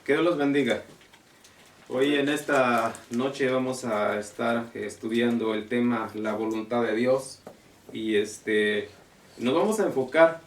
Que Dios los bendiga. Hoy en esta noche vamos a estar estudiando el tema la voluntad de Dios y nos vamos a enfocar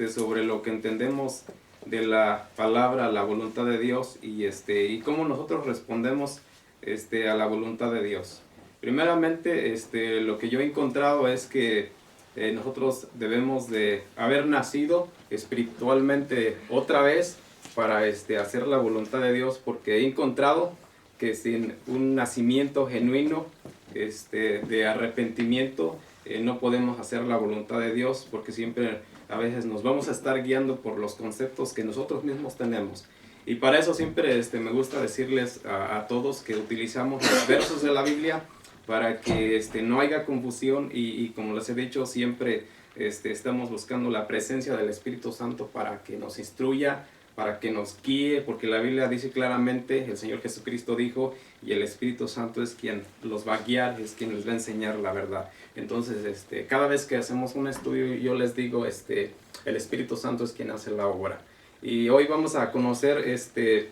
sobre lo que entendemos de la palabra la voluntad de Dios y cómo nosotros respondemos a la voluntad de Dios. Primeramente, lo que yo he encontrado es que nosotros debemos de haber nacido espiritualmente otra vez para hacer la voluntad de Dios, porque he encontrado que sin un nacimiento genuino de arrepentimiento no podemos hacer la voluntad de Dios, porque siempre a veces nos vamos a estar guiando por los conceptos que nosotros mismos tenemos. Y para eso siempre me gusta decirles a todos que utilizamos los versos de la Biblia para que no haya confusión y como les he dicho siempre estamos buscando la presencia del Espíritu Santo para que nos instruya, para que nos guíe, porque la Biblia dice claramente, el Señor Jesucristo dijo, y el Espíritu Santo es quien los va a guiar, es quien les va a enseñar la verdad. Entonces, cada vez que hacemos un estudio, yo les digo, el Espíritu Santo es quien hace la obra. Y hoy vamos a conocer este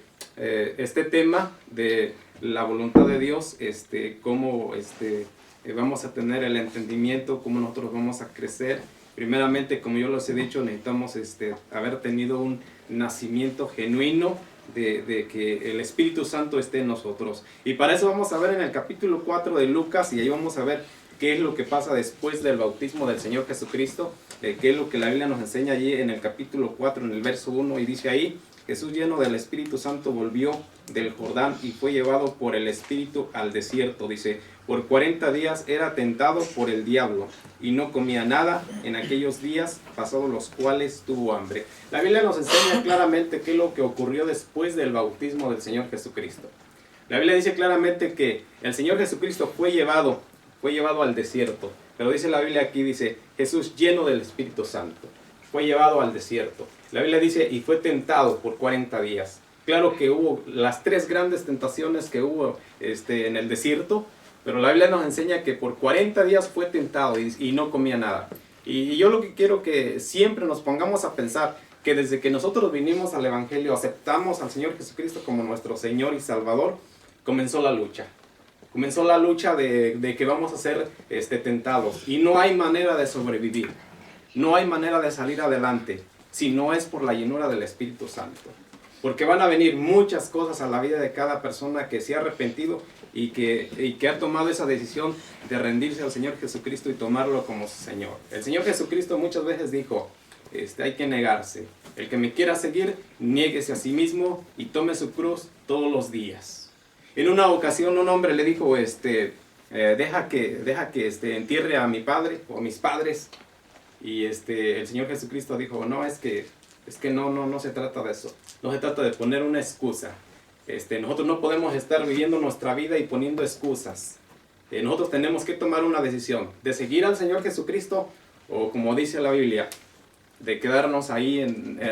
tema de la voluntad de Dios, cómo vamos a tener el entendimiento, cómo nosotros vamos a crecer. Primeramente, como yo les he dicho, necesitamos haber tenido un nacimiento genuino de que el Espíritu Santo esté en nosotros. Y para eso vamos a ver en el capítulo 4 de Lucas, y ahí vamos a ver qué es lo que pasa después del bautismo del Señor Jesucristo, qué es lo que la Biblia nos enseña allí en el capítulo 4, en el verso 1, y dice ahí: Jesús, lleno del Espíritu Santo, volvió del Jordán y fue llevado por el Espíritu al desierto. Dice, por 40 días era tentado por el diablo y no comía nada en aquellos días, pasados los cuales tuvo hambre. La Biblia nos enseña claramente qué es lo que ocurrió después del bautismo del Señor Jesucristo. La Biblia dice claramente que el Señor Jesucristo fue llevado al desierto. Pero dice la Biblia aquí, dice, Jesús lleno del Espíritu Santo fue llevado al desierto. La Biblia dice, y fue tentado por 40 días. Claro que hubo las tres grandes tentaciones que hubo en el desierto, pero la Biblia nos enseña que por 40 días fue tentado y no comía nada. Y yo lo que quiero que siempre nos pongamos a pensar, que desde que nosotros vinimos al Evangelio, aceptamos al Señor Jesucristo como nuestro Señor y Salvador, comenzó la lucha. Comenzó la lucha de que vamos a ser tentados. Y no hay manera de sobrevivir. No hay manera de salir adelante si no es por la llenura del Espíritu Santo. Porque van a venir muchas cosas a la vida de cada persona que se ha arrepentido y que ha tomado esa decisión de rendirse al Señor Jesucristo y tomarlo como su Señor. El Señor Jesucristo muchas veces dijo, hay que negarse. El que me quiera seguir, niéguese a sí mismo y tome su cruz todos los días. En una ocasión un hombre le dijo, deja que entierre a mi padre o a mis padres. Y el Señor Jesucristo dijo, no, es que no se trata de eso. No se trata de poner una excusa. Nosotros no podemos estar viviendo nuestra vida y poniendo excusas. Nosotros tenemos que tomar una decisión de seguir al Señor Jesucristo o, como dice la Biblia, de quedarnos ahí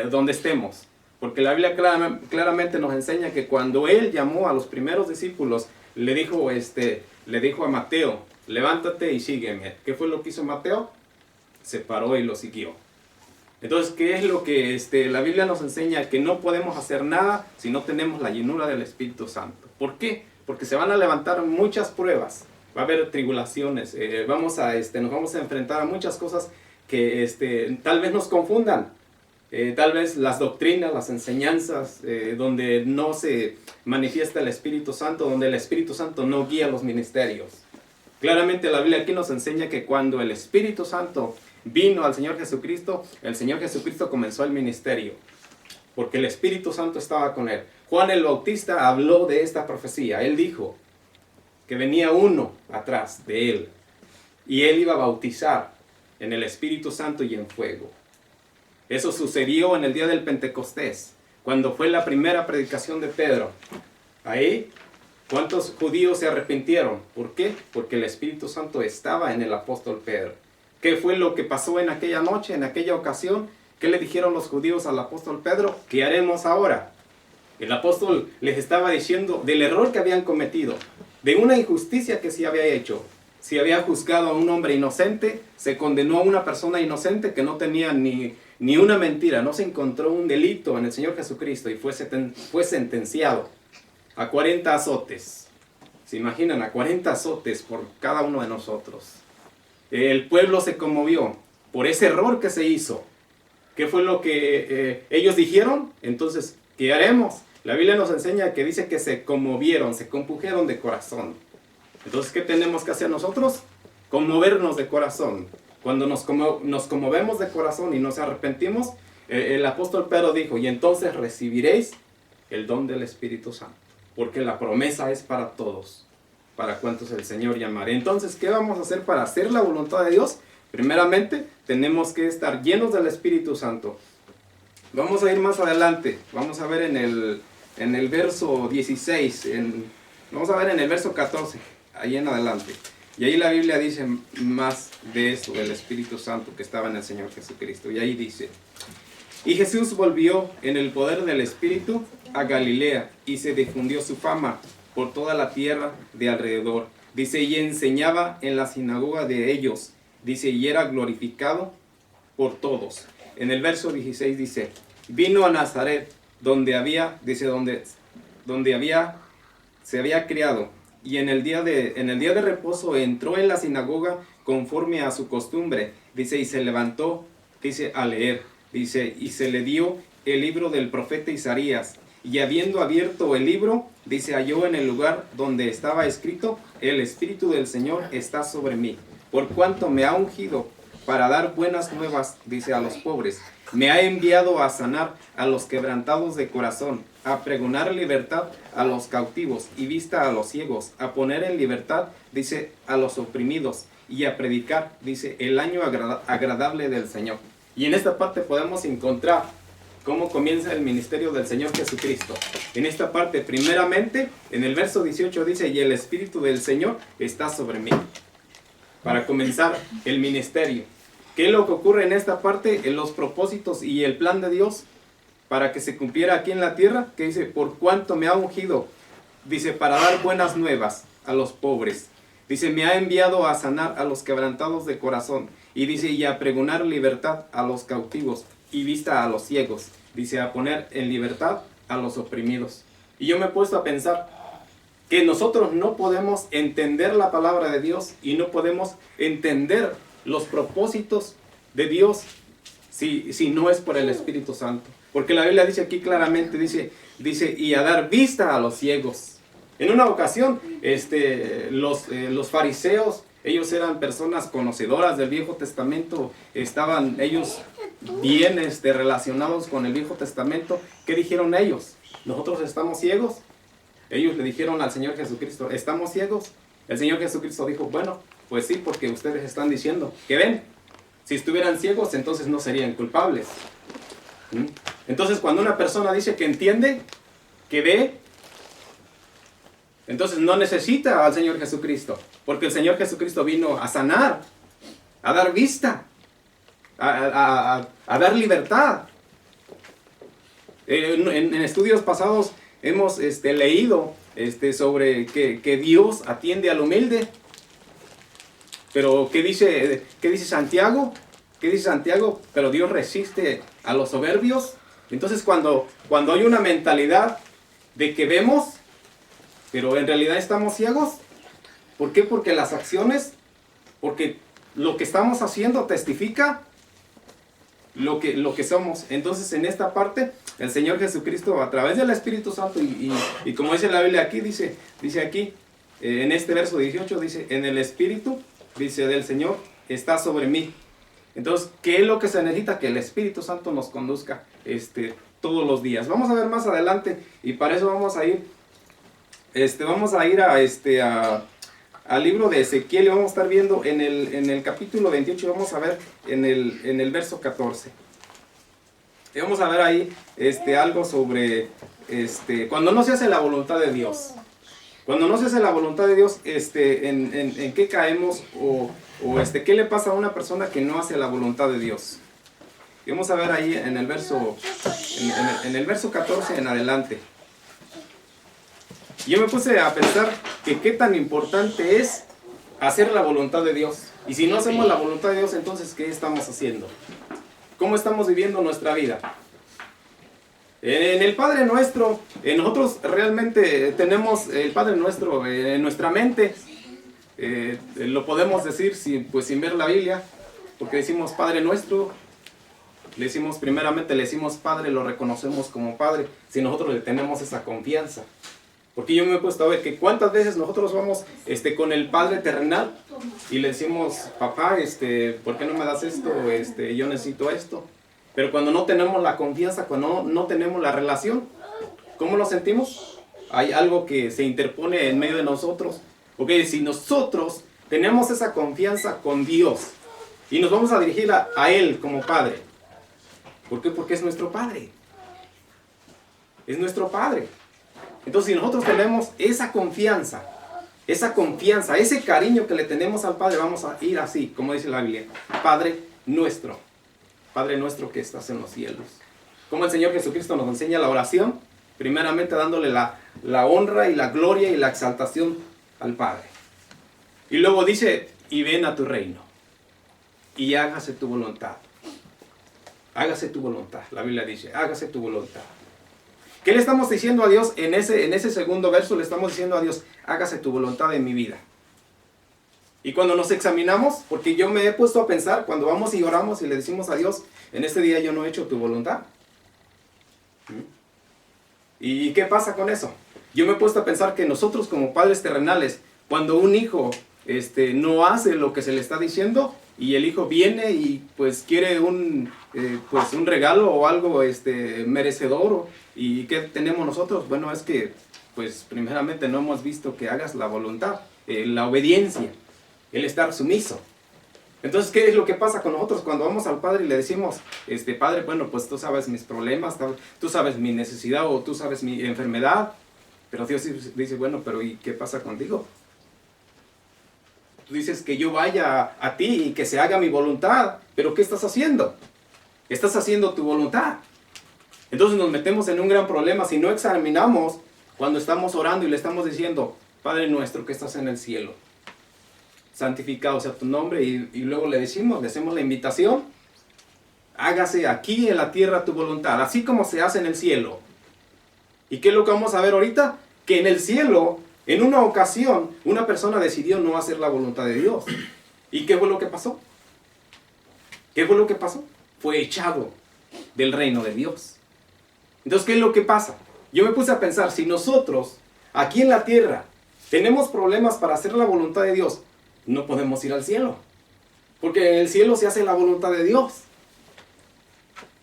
donde estemos. Porque la Biblia claramente nos enseña que cuando Él llamó a los primeros discípulos, le dijo a Mateo, levántate y sígueme. ¿Qué fue lo que hizo Mateo? Se paró y lo siguió. Entonces, ¿qué es lo que la Biblia nos enseña? Que no podemos hacer nada si no tenemos la llenura del Espíritu Santo. ¿Por qué? Porque se van a levantar muchas pruebas, va a haber tribulaciones, nos vamos a enfrentar a muchas cosas que tal vez nos confundan. Tal vez las doctrinas, las enseñanzas, donde no se manifiesta el Espíritu Santo, donde el Espíritu Santo no guía los ministerios. Claramente la Biblia aquí nos enseña que cuando el Espíritu Santo vino al Señor Jesucristo, el Señor Jesucristo comenzó el ministerio, porque el Espíritu Santo estaba con él. Juan el Bautista habló de esta profecía. Él dijo que venía uno atrás de él, y él iba a bautizar en el Espíritu Santo y en fuego. Eso sucedió en el día del Pentecostés, cuando fue la primera predicación de Pedro. Ahí, ¿cuántos judíos se arrepintieron? ¿Por qué? Porque el Espíritu Santo estaba en el apóstol Pedro. ¿Qué fue lo que pasó en aquella noche, en aquella ocasión? ¿Qué le dijeron los judíos al apóstol Pedro? ¿Qué haremos ahora? El apóstol les estaba diciendo del error que habían cometido, de una injusticia que se había hecho. Si había juzgado a un hombre inocente, se condenó a una persona inocente que no tenía ni una mentira, no se encontró un delito en el Señor Jesucristo y fue sentenciado a 40 azotes. ¿Se imaginan? A 40 azotes por cada uno de nosotros. El pueblo se conmovió por ese error que se hizo. ¿Qué fue lo que ellos dijeron? Entonces, ¿qué haremos? La Biblia nos enseña que dice que se conmovieron, se compungieron de corazón. Entonces, ¿qué tenemos que hacer nosotros? Conmovernos de corazón. Cuando nos conmovemos de corazón y nos arrepentimos, el apóstol Pedro dijo, y entonces recibiréis el don del Espíritu Santo. Porque la promesa es para todos, para cuantos el Señor llamare. Entonces, ¿qué vamos a hacer para hacer la voluntad de Dios? Primeramente, tenemos que estar llenos del Espíritu Santo. Vamos a ir más adelante. Vamos a ver en el verso 16. Vamos a ver en el verso 14. Ahí en adelante. Y ahí la Biblia dice más de eso, del Espíritu Santo que estaba en el Señor Jesucristo. Y ahí dice, y Jesús volvió en el poder del Espíritu a Galilea, y se difundió su fama por toda la tierra de alrededor. Dice, y enseñaba en la sinagoga de ellos. Dice, y era glorificado por todos. En el verso 16 dice, vino a Nazaret, donde se había criado, y en el día de reposo entró en la sinagoga conforme a su costumbre. Dice, y se levantó, dice, a leer. Dice, y se le dio el libro del profeta Isaías. Y habiendo abierto el libro, dice, halló en el lugar donde estaba escrito, el Espíritu del Señor está sobre mí, por cuanto me ha ungido para dar buenas nuevas, dice, a los pobres. Me ha enviado a sanar a los quebrantados de corazón, a pregonar libertad a los cautivos y vista a los ciegos, a poner en libertad, dice, a los oprimidos, y a predicar, dice, el año agradable del Señor. Y en esta parte podemos encontrar cómo comienza el ministerio del Señor Jesucristo. En esta parte, primeramente, en el verso 18 dice, y el Espíritu del Señor está sobre mí. Para comenzar el ministerio. ¿Qué es lo que ocurre en esta parte? En los propósitos y el plan de Dios para que se cumpliera aquí en la tierra, que dice, por cuanto me ha ungido, dice, para dar buenas nuevas a los pobres. Dice, me ha enviado a sanar a los quebrantados de corazón. Y dice, y a pregonar libertad a los cautivos y vista a los ciegos. Dice, a poner en libertad a los oprimidos. Y yo me he puesto a pensar que nosotros no podemos entender la palabra de Dios y no podemos entender los propósitos de Dios si no es por el Espíritu Santo. Porque la Biblia dice aquí claramente, dice, y a dar vista a los ciegos. En una ocasión, los fariseos, ellos eran personas conocedoras del Viejo Testamento, estaban ellos bien relacionados con el Viejo Testamento. ¿Qué dijeron ellos? ¿Nosotros estamos ciegos? Ellos le dijeron al Señor Jesucristo, ¿estamos ciegos? El Señor Jesucristo dijo, bueno, pues sí, porque ustedes están diciendo que ven. Si estuvieran ciegos, entonces no serían culpables. Entonces, cuando una persona dice que entiende, que ve, entonces no necesita al Señor Jesucristo, porque el Señor Jesucristo vino a sanar, a dar vista, a dar libertad. En estudios pasados hemos leído sobre que Dios atiende al humilde. Pero ¿qué dice Santiago? ¿Qué dice Santiago? Pero Dios resiste a los soberbios. Entonces cuando hay una mentalidad de que vemos, pero en realidad estamos ciegos. ¿Por qué? Porque las acciones, porque lo que estamos haciendo testifica lo que somos. Entonces en esta parte el Señor Jesucristo a través del Espíritu Santo y como dice la Biblia aquí, dice aquí en este verso 18, dice, en el Espíritu, dice, del Señor está sobre mí. Entonces, ¿qué es lo que se necesita? Que el Espíritu Santo nos conduzca todos los días. Vamos a ver más adelante y para eso vamos a ir al libro de Ezequiel y vamos a estar viendo en el capítulo 28 y vamos a ver en el verso 14. Y vamos a ver ahí algo sobre cuando no se hace la voluntad de Dios. Cuando no se hace la voluntad de Dios, ¿en qué caemos? ¿Qué le pasa a una persona que no hace la voluntad de Dios? Y vamos a ver ahí en el verso 14 en adelante. Yo me puse a pensar que qué tan importante es hacer la voluntad de Dios. Y si no hacemos la voluntad de Dios, entonces, ¿qué estamos haciendo? ¿Cómo estamos viviendo nuestra vida? En el Padre Nuestro, nosotros realmente tenemos el Padre Nuestro en nuestra mente. Lo podemos decir sin ver la Biblia, porque decimos Padre Nuestro, primeramente le decimos Padre, lo reconocemos como Padre, si nosotros le tenemos esa confianza. Porque yo me he puesto a ver que cuántas veces nosotros vamos con el Padre terrenal y le decimos, papá, ¿por qué no me das esto? Yo necesito esto. Pero cuando no tenemos la confianza, cuando no tenemos la relación, ¿cómo lo sentimos? Hay algo que se interpone en medio de nosotros. Ok, si nosotros tenemos esa confianza con Dios y nos vamos a dirigir a Él como Padre. ¿Por qué? Porque es nuestro Padre. Es nuestro Padre. Entonces, si nosotros tenemos esa confianza, ese cariño que le tenemos al Padre, vamos a ir así, como dice la Biblia, Padre nuestro que estás en los cielos. Como el Señor Jesucristo nos enseña la oración, primeramente dándole la honra y la gloria y la exaltación al Padre. Y luego dice, y ven a tu reino, y hágase tu voluntad. Hágase tu voluntad, la Biblia dice, hágase tu voluntad. ¿Qué le estamos diciendo a Dios en ese segundo verso? Le estamos diciendo a Dios, hágase tu voluntad en mi vida. Y cuando nos examinamos, porque yo me he puesto a pensar, cuando vamos y oramos y le decimos a Dios, en este día yo no he hecho tu voluntad. ¿Y qué pasa con eso? Yo me he puesto a pensar que nosotros como padres terrenales, cuando un hijo no hace lo que se le está diciendo, y el hijo viene y pues quiere un regalo o algo merecedor, ¿y qué tenemos nosotros? Bueno, es que pues primeramente no hemos visto que hagas la voluntad, la obediencia, el estar sumiso. Entonces, ¿qué es lo que pasa con nosotros cuando vamos al Padre y le decimos, Padre, bueno, pues tú sabes mis problemas, tú sabes mi necesidad o tú sabes mi enfermedad? Pero Dios dice, bueno, pero ¿y qué pasa contigo? Tú dices que yo vaya a ti y que se haga mi voluntad, pero ¿qué estás haciendo? Estás haciendo tu voluntad. Entonces nos metemos en un gran problema si no examinamos cuando estamos orando y le estamos diciendo, Padre nuestro que estás en el cielo, santificado sea tu nombre, y luego le hacemos la invitación, hágase aquí en la tierra tu voluntad, así como se hace en el cielo. ¿Y qué es lo que vamos a ver ahorita? Que en el cielo, en una ocasión, una persona decidió no hacer la voluntad de Dios. ¿Y qué fue lo que pasó? ¿Qué fue lo que pasó? Fue echado del reino de Dios. Entonces, ¿qué es lo que pasa? Yo me puse a pensar, si nosotros, aquí en la tierra, tenemos problemas para hacer la voluntad de Dios, no podemos ir al cielo. Porque en el cielo se hace la voluntad de Dios.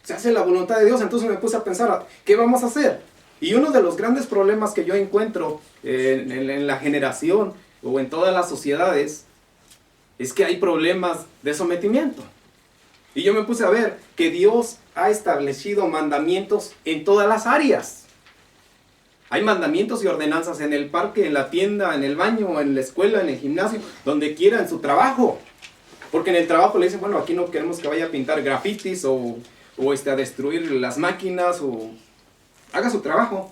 Se hace la voluntad de Dios. Entonces me puse a pensar, ¿qué vamos a hacer? Y uno de los grandes problemas que yo encuentro en la generación o en todas las sociedades es que hay problemas de sometimiento. Y yo me puse a ver que Dios ha establecido mandamientos en todas las áreas. Hay mandamientos y ordenanzas en el parque, en la tienda, en el baño, en la escuela, en el gimnasio, donde quiera, en su trabajo. Porque en el trabajo le dicen, bueno, aquí no queremos que vaya a pintar grafitis o a destruir las máquinas o haga su trabajo.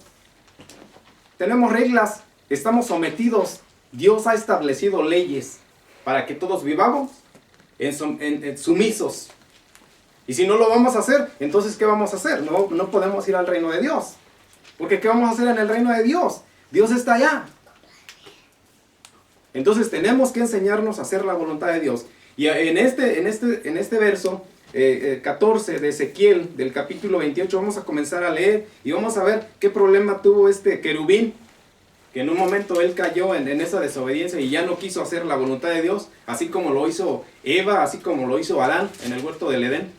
Tenemos reglas, estamos sometidos. Dios ha establecido leyes para que todos vivamos en sumisos. Y si no lo vamos a hacer, entonces ¿qué vamos a hacer? No podemos ir al reino de Dios. Porque ¿qué vamos a hacer en el reino de Dios? Dios está allá. Entonces tenemos que enseñarnos a hacer la voluntad de Dios. Y en este verso 14 de Ezequiel, del capítulo 28, vamos a comenzar a leer y vamos a ver qué problema tuvo este querubín, que en un momento él cayó en esa desobediencia y ya no quiso hacer la voluntad de Dios, así como lo hizo Eva, así como lo hizo Adán en el huerto del Edén,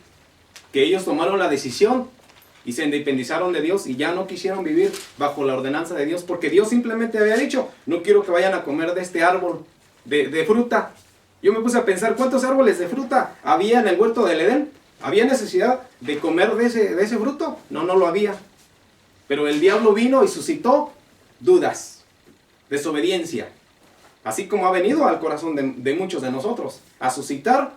que ellos tomaron la decisión y se independizaron de Dios y ya no quisieron vivir bajo la ordenanza de Dios, porque Dios simplemente había dicho, no quiero que vayan a comer de este árbol de fruta. Yo me puse a pensar, ¿cuántos árboles de fruta había en el huerto del Edén? ¿Había necesidad de comer de ese fruto? No lo había. Pero el diablo vino y suscitó dudas, desobediencia, así como ha venido al corazón de muchos de nosotros, a suscitar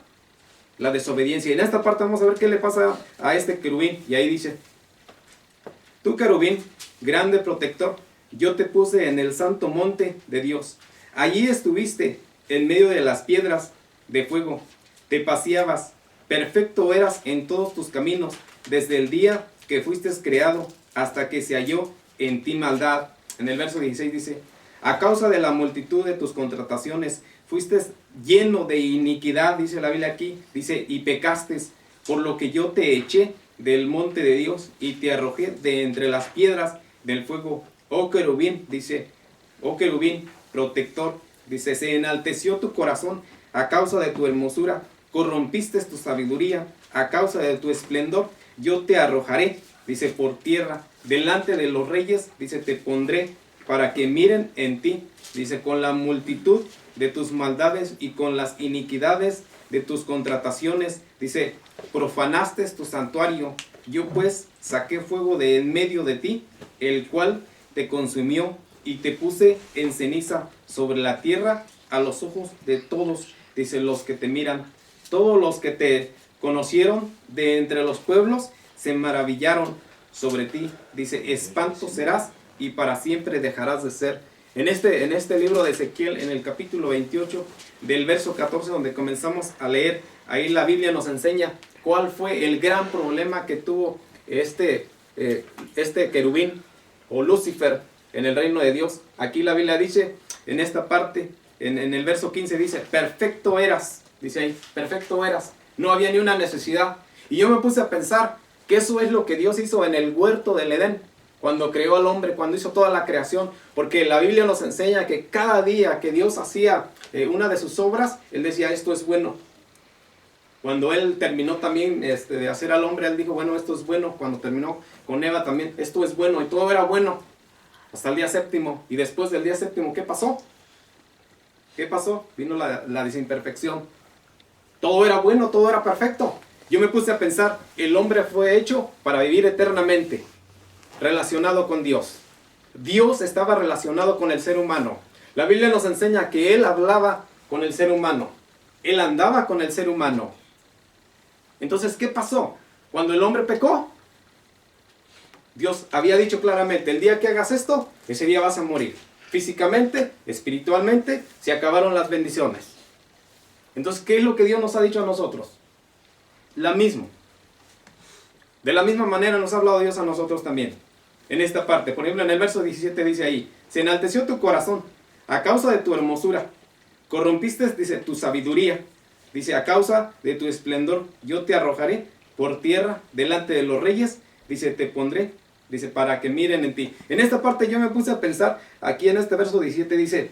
la desobediencia. Y en esta parte vamos a ver qué le pasa a este querubín. Y ahí dice, tú querubín, grande protector, yo te puse en el santo monte de Dios. Allí estuviste en medio de las piedras de fuego. Te paseabas, perfecto eras en todos tus caminos, desde el día que fuiste creado hasta que se halló en ti maldad. En el verso 16 dice, a causa de la multitud de tus contrataciones, fuiste lleno de iniquidad, dice la Biblia aquí, dice, y pecaste, por lo que yo te eché del monte de Dios y te arrojé de entre las piedras del fuego. Oh querubín, dice, oh querubín, protector, dice, se enalteció tu corazón a causa de tu hermosura, corrompiste tu sabiduría, a causa de tu esplendor, yo te arrojaré, dice, por tierra, delante de los reyes, dice, te pondré para que miren en ti, dice, con la multitud de tus maldades y con las iniquidades de tus contrataciones, dice, profanaste tu santuario, yo pues saqué fuego de en medio de ti, el cual te consumió y te puse en ceniza sobre la tierra a los ojos de todos, dice, los que te miran. Todos los que te conocieron de entre los pueblos se maravillaron sobre ti. Dice, espanto serás y para siempre dejarás de ser. En este libro de Ezequiel, en el capítulo 28, del verso 14, donde comenzamos a leer, ahí la Biblia nos enseña cuál fue el gran problema que tuvo este querubín o Lucifer en el reino de Dios. Aquí la Biblia dice, en esta parte, en el verso 15 dice, perfecto eras, dice ahí, perfecto eras, no había ni una necesidad. Y yo me puse a pensar que eso es lo que Dios hizo en el huerto del Edén, cuando creó al hombre, cuando hizo toda la creación, porque la Biblia nos enseña que cada día que Dios hacía una de sus obras, Él decía, esto es bueno. Cuando Él terminó también de hacer al hombre, Él dijo, bueno, esto es bueno. Cuando terminó con Eva también, esto es bueno, y todo era bueno, hasta el día séptimo. Y después del día séptimo, ¿qué pasó? ¿Qué pasó? Vino la desimperfección. Todo era bueno, todo era perfecto. Yo me puse a pensar, el hombre fue hecho para vivir eternamente, relacionado con Dios. Dios estaba relacionado con el ser humano. La Biblia nos enseña que Él hablaba con el ser humano. Él andaba con el ser humano. Entonces, ¿qué pasó? Cuando el hombre pecó, Dios había dicho claramente, el día que hagas esto, ese día vas a morir. Físicamente, espiritualmente, se acabaron las bendiciones. Entonces, ¿qué es lo que Dios nos ha dicho a nosotros? La misma. De la misma manera nos ha hablado Dios a nosotros también. En esta parte, por ejemplo, en el verso 17 dice ahí, se enalteció tu corazón a causa de tu hermosura. Corrompiste, dice, tu sabiduría. Dice, a causa de tu esplendor, yo te arrojaré por tierra delante de los reyes. Dice, te pondré, dice, para que miren en ti. En esta parte yo me puse a pensar, aquí en este verso 17 dice,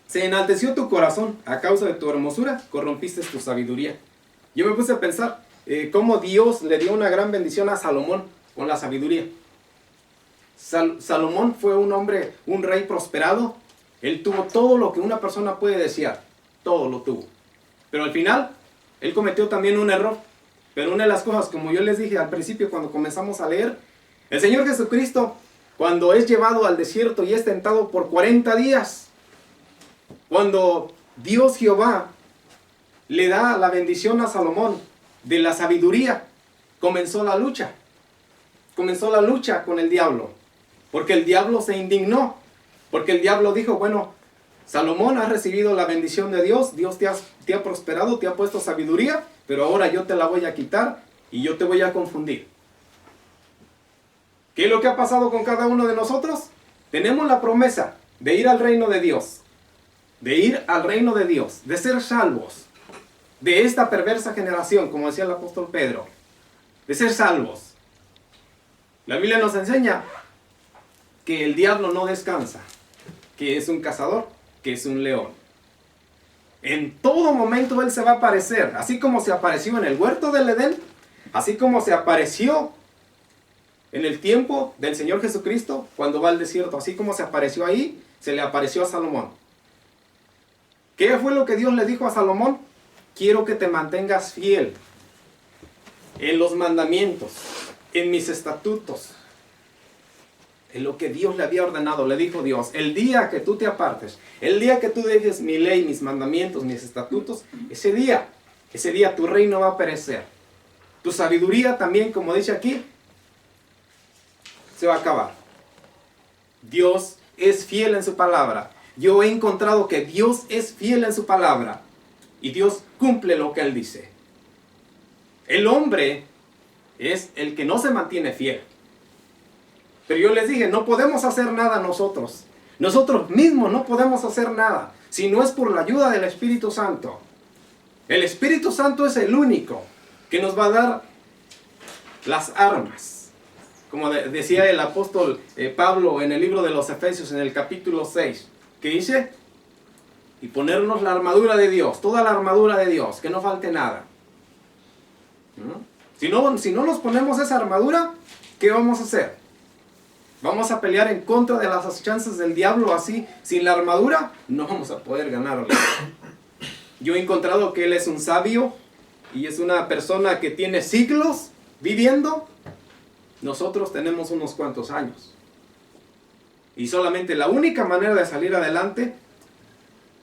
se enalteció tu corazón a causa de tu hermosura, corrompiste tu sabiduría. Yo me puse a pensar cómo Dios le dio una gran bendición a Salomón con la sabiduría. Salomón fue un hombre, un rey prosperado. Él tuvo todo lo que una persona puede desear. Todo lo tuvo. Pero al final, él cometió también un error. Pero una de las cosas, como yo les dije al principio cuando comenzamos a leer, el Señor Jesucristo, cuando es llevado al desierto y es tentado por 40 días, cuando Dios Jehová le da la bendición a Salomón de la sabiduría, comenzó la lucha. Comenzó la lucha con el diablo. Porque el diablo se indignó. Porque el diablo dijo, bueno, Salomón ha recibido la bendición de Dios. Dios te ha prosperado, te ha puesto sabiduría. Pero ahora yo te la voy a quitar y yo te voy a confundir. ¿Qué es lo que ha pasado con cada uno de nosotros? Tenemos la promesa de ir al reino de Dios. De ir al reino de Dios. De ser salvos. De esta perversa generación, como decía el apóstol Pedro. De ser salvos. La Biblia nos enseña que el diablo no descansa, que es un cazador, que es un león. En todo momento él se va a aparecer, así como se apareció en el huerto del Edén, así como se apareció en el tiempo del Señor Jesucristo cuando va al desierto, así como se apareció ahí, se le apareció a Salomón. ¿Qué fue lo que Dios le dijo a Salomón? Quiero que te mantengas fiel en los mandamientos, en mis estatutos, en lo que Dios le había ordenado. Le dijo Dios, el día que tú te apartes, el día que tú dejes mi ley, mis mandamientos, mis estatutos, ese día tu reino va a perecer. Tu sabiduría también, como dice aquí, se va a acabar. Dios es fiel en su palabra. yo he encontrado que Dios es fiel en su palabra y Dios cumple lo que Él dice. El hombre es el que no se mantiene fiel. Pero yo les dije, no podemos hacer nada nosotros. Nosotros mismos no podemos hacer nada si no es por la ayuda del Espíritu Santo. El Espíritu Santo es el único que nos va a dar las armas. Como decía el apóstol Pablo en el libro de los Efesios en el capítulo 6, que dice, y ponernos la armadura de Dios, toda la armadura de Dios, que no falte nada. ¿No? Si no nos ponemos esa armadura, ¿qué vamos a hacer? Vamos a pelear en contra de las acechanzas del diablo así, sin la armadura, no vamos a poder ganarle. Yo he encontrado que él es un sabio y es una persona que tiene siglos viviendo. Nosotros tenemos unos cuantos años. Y solamente la única manera de salir adelante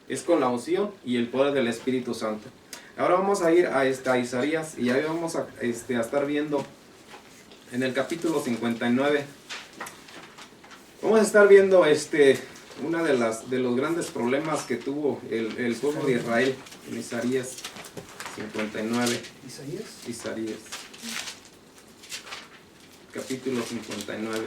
es con la unción y el poder del Espíritu Santo. Ahora vamos a ir a Isaías y ahí vamos a estar viendo en el capítulo 59. Vamos a estar viendo una de los grandes problemas que tuvo el pueblo de Israel en Isaías 59. Isaías. Capítulo 59.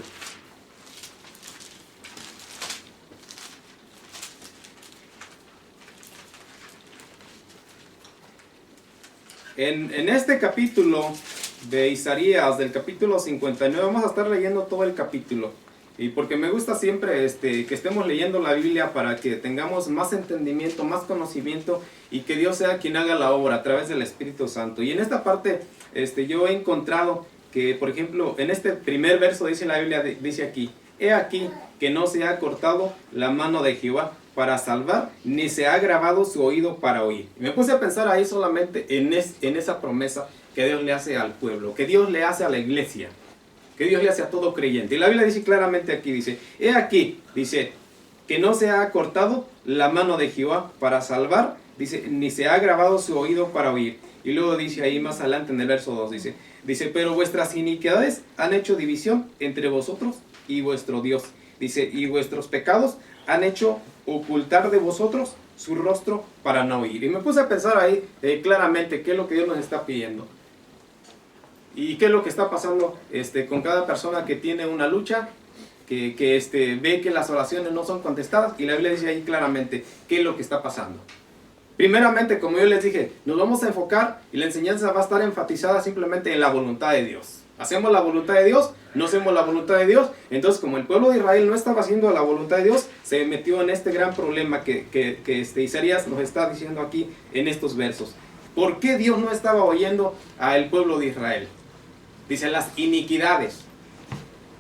En este capítulo de Isaías, del capítulo 59, vamos a estar leyendo todo el capítulo. Y porque me gusta siempre que estemos leyendo la Biblia para que tengamos más entendimiento, más conocimiento y que Dios sea quien haga la obra a través del Espíritu Santo. Y en esta parte yo he encontrado que, por ejemplo, en este primer verso dice la Biblia, dice aquí, he aquí que no se ha cortado la mano de Jehová para salvar, ni se ha grabado su oído para oír. Y me puse a pensar ahí solamente en esa promesa que Dios le hace al pueblo, que Dios le hace a la iglesia, que Dios le hace a todo creyente. Y la Biblia dice claramente aquí, dice, he aquí, dice, que no se ha cortado la mano de Jehová para salvar, dice, ni se ha grabado su oído para oír. Y luego dice ahí más adelante en el verso 2, dice, pero vuestras iniquidades han hecho división entre vosotros y vuestro Dios. Dice, y vuestros pecados han hecho ocultar de vosotros su rostro para no oír. Y me puse a pensar ahí claramente qué es lo que Dios nos está pidiendo. Y qué es lo que está pasando con cada persona que tiene una lucha, que ve que las oraciones no son contestadas. Y la Biblia dice ahí claramente qué es lo que está pasando. Primeramente, como yo les dije, nos vamos a enfocar y la enseñanza va a estar enfatizada simplemente en la voluntad de Dios. ¿Hacemos la voluntad de Dios? ¿No hacemos la voluntad de Dios? Entonces, como el pueblo de Israel no estaba haciendo la voluntad de Dios, se metió en este gran problema que Isaías nos está diciendo aquí en estos versos. ¿Por qué Dios no estaba oyendo al pueblo de Israel? Dice, las iniquidades,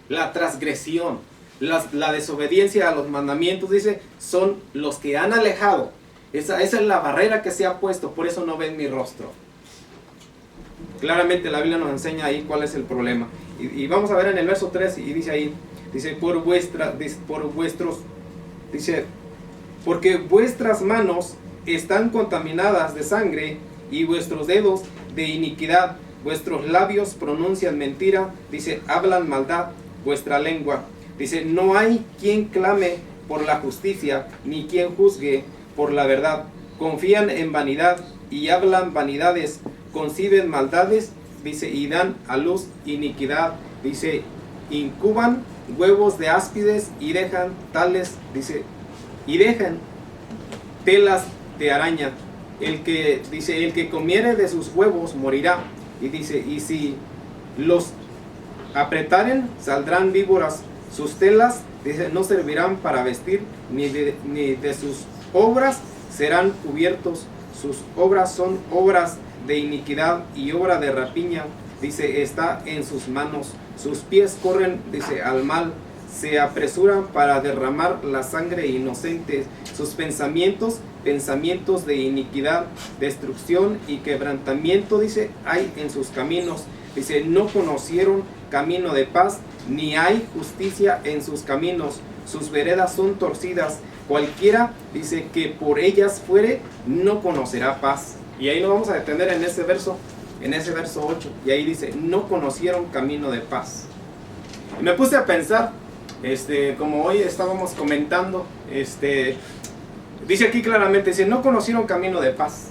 la transgresión, la desobediencia a los mandamientos, dice, son los que han alejado. Esa es la barrera que se ha puesto, por eso no ven mi rostro. Claramente la Biblia nos enseña ahí cuál es el problema. Y vamos a ver en el verso 3, y dice ahí, dice, porque vuestras manos están contaminadas de sangre y vuestros dedos de iniquidad. Vuestros labios pronuncian mentira, dice, hablan maldad, vuestra lengua. Dice, no hay quien clame por la justicia, ni quien juzgue por la verdad. Confían en vanidad y hablan vanidades, conciben maldades, dice, y dan a luz iniquidad. Dice, incuban huevos de áspides y dejan tales, dice, y dejan telas de araña. El que comiere de sus huevos morirá. Y dice, y si los apretaren, saldrán víboras. Sus telas, dice, no servirán para vestir, ni de sus obras serán cubiertos. Sus obras son obras de iniquidad y obra de rapiña. Dice, está en sus manos. Sus pies corren, dice, al mal. Se apresuran para derramar la sangre inocente. Sus pensamientos de iniquidad, destrucción y quebrantamiento, dice, hay en sus caminos. Dice, no conocieron camino de paz, ni hay justicia en sus caminos. Sus veredas son torcidas. Cualquiera, dice, que por ellas fuere, no conocerá paz. Y ahí nos vamos a detener en ese verso 8. Y ahí dice, no conocieron camino de paz. Y me puse a pensar, como hoy estábamos comentando, Dice aquí claramente, dice, no conocieron camino de paz.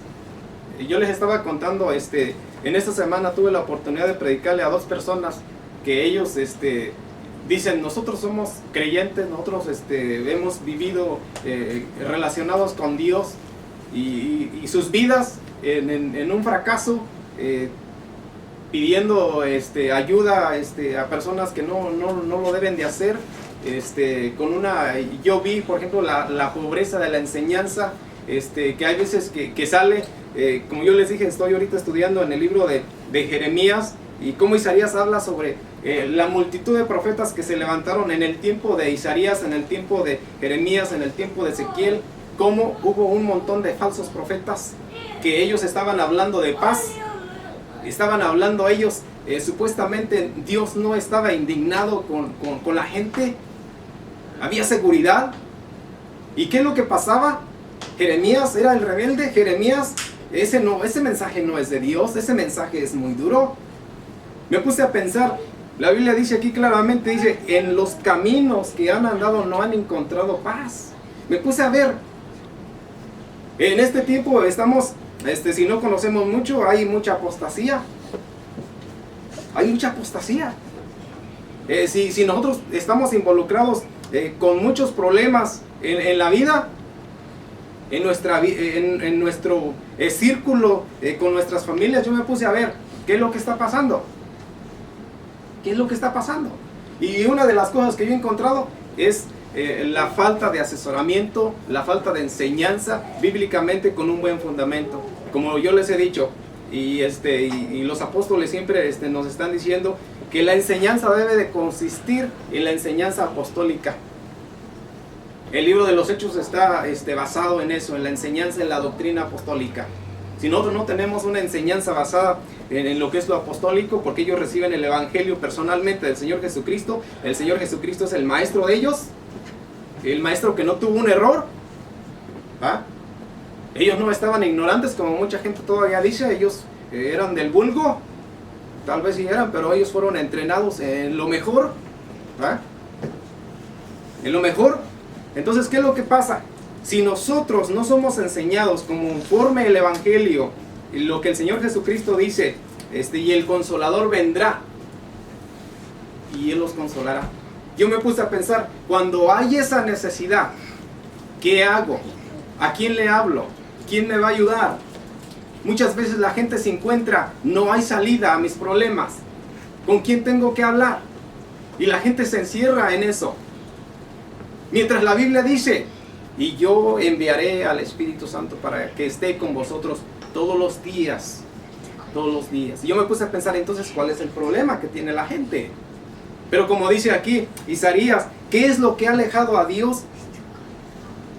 Yo les estaba contando, en esta semana tuve la oportunidad de predicarle a 2 personas que ellos dicen, nosotros somos creyentes, nosotros hemos vivido relacionados con Dios y sus vidas en un fracaso, pidiendo ayuda a personas que no lo deben de hacer. Yo vi, por ejemplo, la pobreza de la enseñanza, que hay veces que sale, como yo les dije, estoy ahorita estudiando en el libro de Jeremías, y cómo Isaías habla sobre la multitud de profetas que se levantaron en el tiempo de Isaías, en el tiempo de Jeremías, en el tiempo de Ezequiel, cómo hubo un montón de falsos profetas que ellos estaban hablando de paz, estaban hablando ellos, supuestamente Dios no estaba indignado con la gente, había seguridad. ¿Y qué es lo que pasaba? Jeremías era el rebelde. Jeremías, ese mensaje no es de Dios, ese mensaje es muy duro. Me puse a pensar, la Biblia dice aquí claramente, dice, en los caminos que han andado no han encontrado paz. Me puse a ver, en este tiempo estamos, si no conocemos mucho, hay mucha apostasía. Hay mucha apostasía. Si nosotros estamos involucrados con muchos problemas en la vida, en nuestro círculo, con nuestras familias, yo me puse a ver qué es lo que está pasando. ¿Qué es lo que está pasando? Y una de las cosas que yo he encontrado es la falta de asesoramiento, la falta de enseñanza bíblicamente con un buen fundamento. Como yo les he dicho, y los apóstoles siempre nos están diciendo que la enseñanza debe de consistir en la enseñanza apostólica. El libro de los Hechos está basado en eso, en la enseñanza, en la doctrina apostólica. Si nosotros no tenemos una enseñanza basada en lo que es lo apostólico, porque ellos reciben el evangelio personalmente del Señor Jesucristo, el Señor Jesucristo es el maestro de ellos, el maestro que no tuvo un error. ¿Ah? Ellos no estaban ignorantes como mucha gente todavía dice, ellos eran del vulgo, tal vez sí eran, pero ellos fueron entrenados en lo mejor. ¿Ah? En lo mejor. Entonces, ¿qué es lo que pasa? Si nosotros no somos enseñados conforme el evangelio, lo que el Señor Jesucristo dice, y el Consolador vendrá y Él los consolará. Yo me puse a pensar, cuando hay esa necesidad, ¿qué hago? ¿A quién le hablo? ¿Quién me va a ayudar? Muchas veces la gente se encuentra, no hay salida a mis problemas. ¿Con quién tengo que hablar? Y la gente se encierra en eso. Mientras la Biblia dice, y yo enviaré al Espíritu Santo para que esté con vosotros todos los días. Todos los días. Y yo me puse a pensar entonces, ¿cuál es el problema que tiene la gente? Pero como dice aquí Isaías, ¿qué es lo que ha alejado a Dios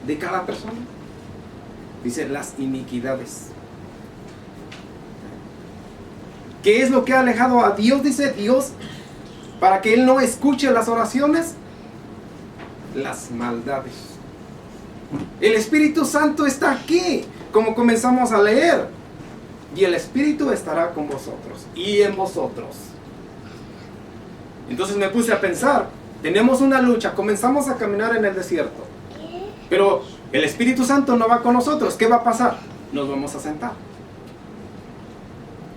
de cada persona? Dice, las iniquidades. ¿Qué es lo que ha alejado a Dios? Dice Dios, para que Él no escuche las oraciones, las maldades. El Espíritu Santo está aquí, como comenzamos a leer, y el Espíritu estará con vosotros y en vosotros. Entonces me puse a pensar, tenemos una lucha, comenzamos a caminar en el desierto, pero el Espíritu Santo no va con nosotros. ¿Qué va a pasar? Nos vamos a sentar.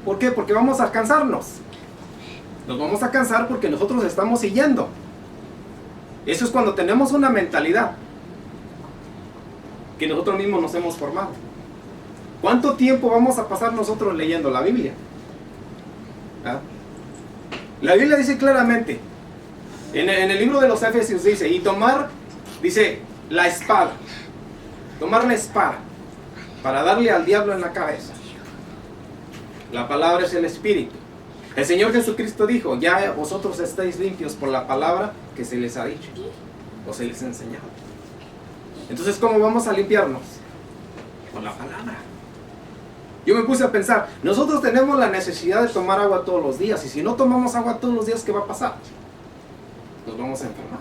¿Por qué? Porque vamos a cansarnos. Nos vamos a cansar porque nosotros estamos siguiendo. Eso es cuando tenemos una mentalidad que nosotros mismos nos hemos formado. ¿Cuánto tiempo vamos a pasar nosotros leyendo la Biblia? ¿Ah? La Biblia dice claramente, en el libro de los Efesios dice, y tomar, dice, la espada. Tomar la espada para darle al diablo en la cabeza. La palabra es el Espíritu. El Señor Jesucristo dijo, ya vosotros estáis limpios por la palabra que se les ha dicho o se les ha enseñado. Entonces, ¿cómo vamos a limpiarnos? Con la palabra. Yo me puse a pensar, nosotros tenemos la necesidad de tomar agua todos los días, y si no tomamos agua todos los días, ¿qué va a pasar? Nos vamos a enfermar.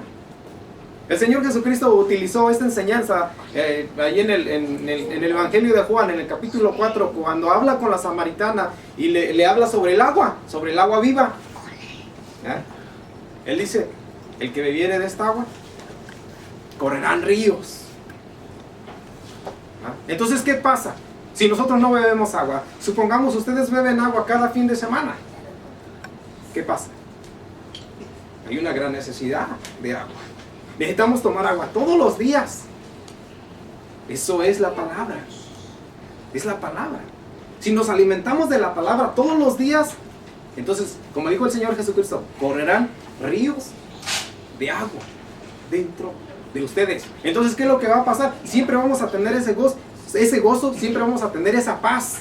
El Señor Jesucristo utilizó esta enseñanza ahí en el Evangelio de Juan, en el capítulo 4, cuando habla con la samaritana y le habla sobre el agua viva. Él dice, el que bebiere de esta agua, correrán ríos. ¿Ah? Entonces, ¿qué pasa? Si nosotros no bebemos agua, supongamos ustedes beben agua cada fin de semana, ¿qué pasa? Hay una gran necesidad de agua. Necesitamos tomar agua todos los días. Eso es la palabra. Es la palabra. Si nos alimentamos de la palabra todos los días, entonces, como dijo el Señor Jesucristo, correrán ríos de agua dentro de ustedes. Entonces, ¿qué es lo que va a pasar? Siempre vamos a tener ese gozo, siempre vamos a tener esa paz.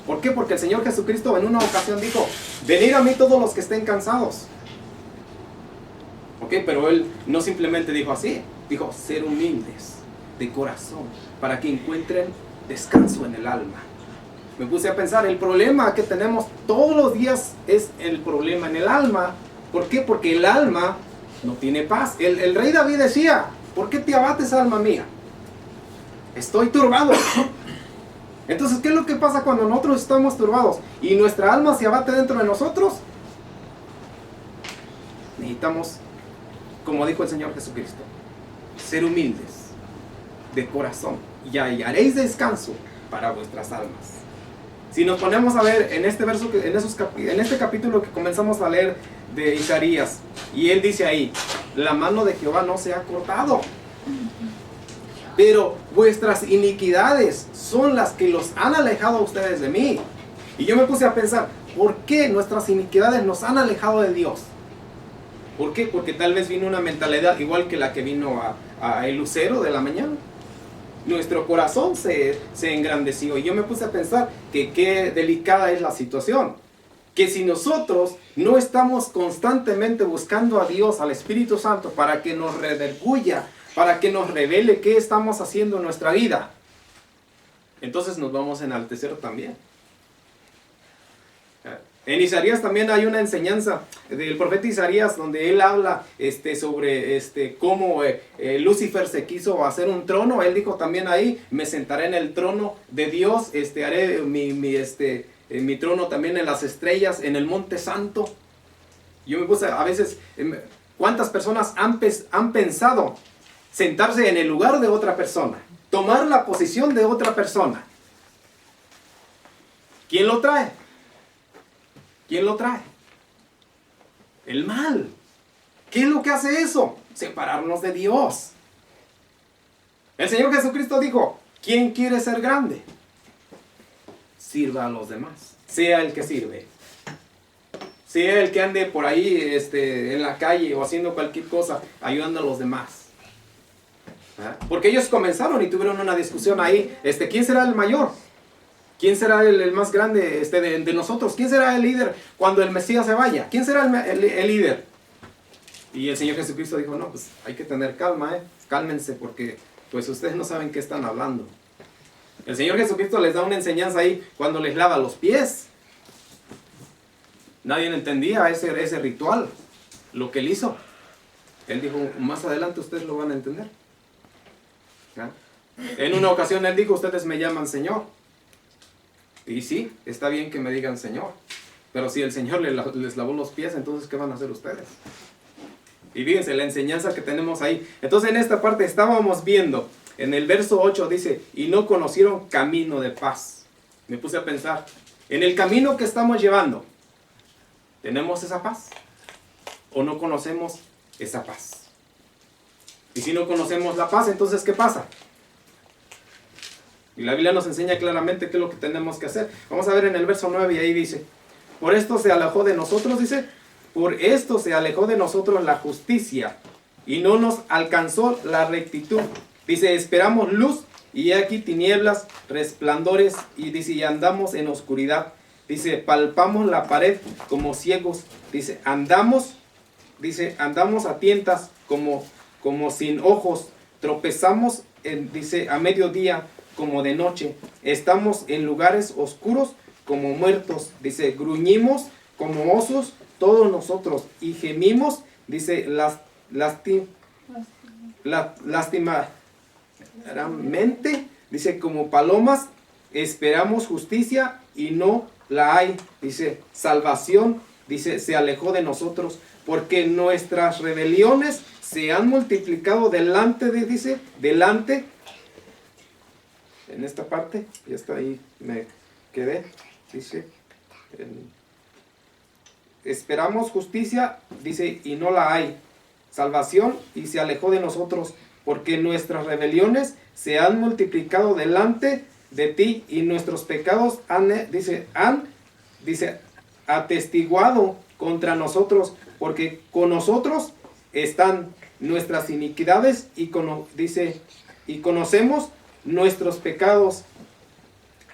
¿Por qué? Porque el Señor Jesucristo en una ocasión dijo, venid a mí todos los que estén cansados. ¿Ok? Pero Él no simplemente dijo así, dijo, ser humildes de corazón, para que encuentren descanso en el alma. Me puse a pensar, el problema que tenemos todos los días es el problema en el alma. ¿Por qué? Porque el alma no tiene paz. El rey David decía, ¿por qué te abates, alma mía? Estoy turbado. Entonces, ¿qué es lo que pasa cuando nosotros estamos turbados y nuestra alma se abate dentro de nosotros? Necesitamos, como dijo el Señor Jesucristo, ser humildes de corazón y hallaréis descanso para vuestras almas. Si nos ponemos a ver en este verso, en este capítulo que comenzamos a leer de Isaías, y él dice ahí, la mano de Jehová no se ha cortado, pero vuestras iniquidades son las que los han alejado a ustedes de mí. Y yo me puse a pensar, ¿por qué nuestras iniquidades nos han alejado de Dios? ¿Por qué? Porque tal vez vino una mentalidad igual que la que vino a el lucero de la mañana. Nuestro corazón se engrandeció. Y yo me puse a pensar que qué delicada es la situación. Que si nosotros no estamos constantemente buscando a Dios, al Espíritu Santo, para que nos redarguya, para que nos revele qué estamos haciendo en nuestra vida, entonces nos vamos a enaltecer también. En Isaías también hay una enseñanza del profeta Isaías donde él habla sobre cómo Lucifer se quiso hacer un trono. Él dijo también ahí, me sentaré en el trono de Dios, haré mi trono también en las estrellas, en el monte santo. Yo me puse a veces, ¿cuántas personas han pensado sentarse en el lugar de otra persona? Tomar la posición de otra persona. ¿Quién lo trae? ¿Quién lo trae? El mal. ¿Qué es lo que hace eso? Separarnos de Dios. El Señor Jesucristo dijo, ¿quién quiere ser grande? Sirva a los demás. Sea el que sirve. Sea el que ande por ahí en la calle o haciendo cualquier cosa, ayudando a los demás. ¿Ah? Porque ellos comenzaron y tuvieron una discusión ahí. ¿Quién será el mayor? ¿Quién será el más grande de nosotros? ¿Quién será el líder cuando el Mesías se vaya? ¿Quién será el líder? Y el Señor Jesucristo dijo, no, pues hay que tener calma, cálmense porque pues ustedes no saben qué están hablando. El Señor Jesucristo les da una enseñanza ahí cuando les lava los pies. Nadie entendía ese ritual, lo que él hizo. Él dijo, más adelante ustedes lo van a entender. ¿Ah? En una ocasión él dijo, ustedes me llaman Señor. Y sí, está bien que me digan Señor, pero si el Señor les lavó los pies, entonces ¿qué van a hacer ustedes? Y fíjense la enseñanza que tenemos ahí. Entonces en esta parte estábamos viendo, en el verso 8 dice, y no conocieron camino de paz. Me puse a pensar, en el camino que estamos llevando, ¿tenemos esa paz? ¿O no conocemos esa paz? Y si no conocemos la paz, entonces ¿qué pasa? Y la Biblia nos enseña claramente qué es lo que tenemos que hacer. Vamos a ver en el verso 9 y ahí dice, por esto se alejó de nosotros, dice, por esto se alejó de nosotros la justicia y no nos alcanzó la rectitud. Dice, esperamos luz y aquí tinieblas, resplandores y dice, y andamos en oscuridad. Dice, palpamos la pared como ciegos. Dice, andamos a tientas como sin ojos. Tropezamos, dice, a mediodía como de noche, estamos en lugares oscuros como muertos, dice, gruñimos como osos todos nosotros y gemimos, dice, lastimamente, dice, como palomas, esperamos justicia y no la hay, dice, salvación, dice, se alejó de nosotros, porque nuestras rebeliones se han multiplicado delante en esta parte, y hasta ahí me quedé, dice, esperamos justicia, dice, y no la hay, salvación, y se alejó de nosotros, porque nuestras rebeliones se han multiplicado delante de ti, y nuestros pecados han atestiguado contra nosotros, porque con nosotros están nuestras iniquidades, y conocemos nuestros pecados.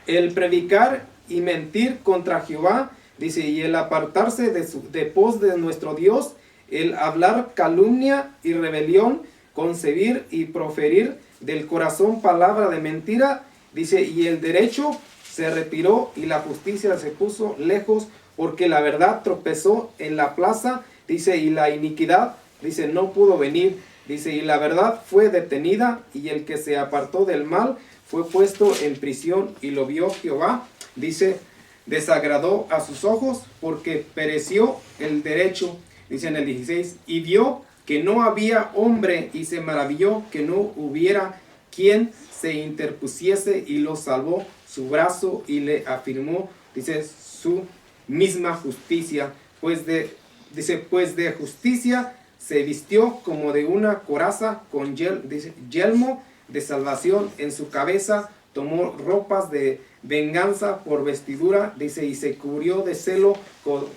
El predicar y mentir contra Jehová, dice, y el apartarse de pos de nuestro Dios, el hablar calumnia y rebelión, concebir y proferir del corazón palabra de mentira, dice, y el derecho se retiró y la justicia se puso lejos, porque la verdad tropezó en la plaza, dice, y la iniquidad, dice, no pudo venir, dice, y la verdad fue detenida, y el que se apartó del mal fue puesto en prisión, y lo vio Jehová, dice, desagradó a sus ojos, porque pereció el derecho, dice en el 16, y vio que no había hombre, y se maravilló que no hubiera quien se interpusiese, y lo salvó su brazo, y le afirmó, dice, su misma justicia, pues de justicia se vistió como de una coraza, con yelmo de salvación en su cabeza, tomó ropas de venganza por vestidura, dice, y se cubrió de celo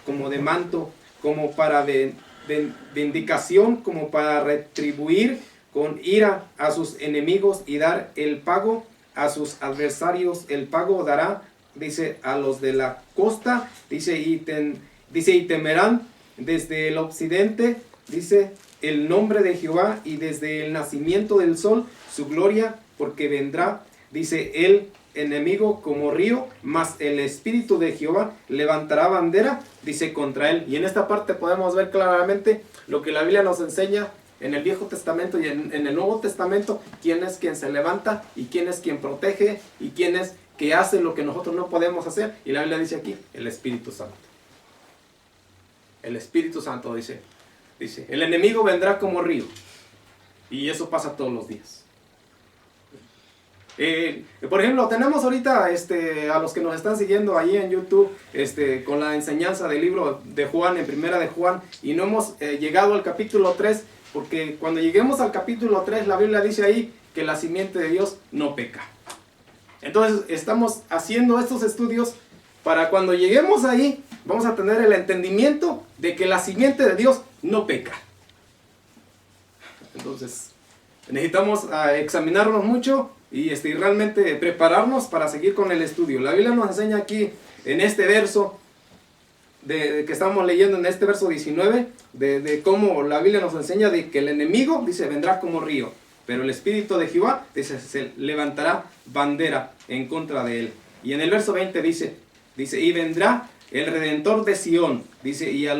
como de manto, como para vindicación, como para retribuir con ira a sus enemigos y dar el pago a sus adversarios. El pago dará, dice, a los de la costa, dice, y temerán desde el occidente, dice, el nombre de Jehová, y desde el nacimiento del sol su gloria, porque vendrá, dice, el enemigo como río, mas el espíritu de Jehová levantará bandera, dice, contra él. Y en esta parte podemos ver claramente lo que la Biblia nos enseña en el Viejo Testamento y en el Nuevo Testamento, quién es quien se levanta y quién es quien protege y quién es que hace lo que nosotros no podemos hacer. Y la Biblia dice aquí, el Espíritu Santo. El Espíritu Santo dice, el enemigo vendrá como río. Y eso pasa todos los días. Por ejemplo, tenemos ahorita a los que nos están siguiendo ahí en YouTube con la enseñanza del libro de Juan, en Primera de Juan, y no hemos llegado al capítulo 3, porque cuando lleguemos al capítulo 3, la Biblia dice ahí que la simiente de Dios no peca. Entonces estamos haciendo estos estudios para cuando lleguemos ahí, vamos a tener el entendimiento de que la simiente de Dios no peca. Entonces necesitamos examinarnos mucho y realmente prepararnos para seguir con el estudio. La Biblia nos enseña aquí en este verso que estamos leyendo, en este verso 19, de cómo la Biblia nos enseña de que el enemigo, dice, vendrá como río, pero el Espíritu de Jehová, dice, se levantará bandera en contra de él. Y en el verso 20 dice, y vendrá el Redentor de Sión, dice, y a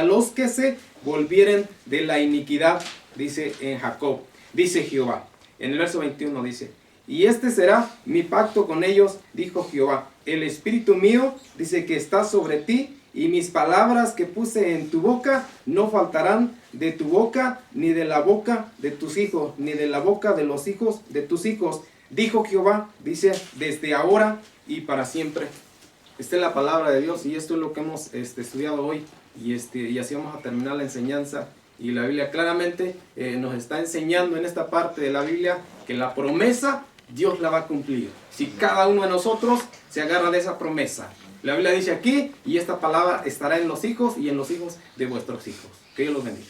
los que se volvieren de la iniquidad, dice, en Jacob, dice Jehová. En el verso 21 dice, y este será mi pacto con ellos, dijo Jehová, el Espíritu mío, dice, que está sobre ti, y mis palabras que puse en tu boca no faltarán de tu boca, ni de la boca de tus hijos, ni de la boca de los hijos de tus hijos, dijo Jehová, dice, desde ahora y para siempre. Esta es la palabra de Dios, y esto es lo que hemos estudiado hoy, y así vamos a terminar la enseñanza. Y la Biblia claramente nos está enseñando en esta parte de la Biblia que la promesa Dios la va a cumplir, si cada uno de nosotros se agarra de esa promesa. La Biblia dice aquí, y esta palabra estará en los hijos y en los hijos de vuestros hijos. Que Dios los bendiga.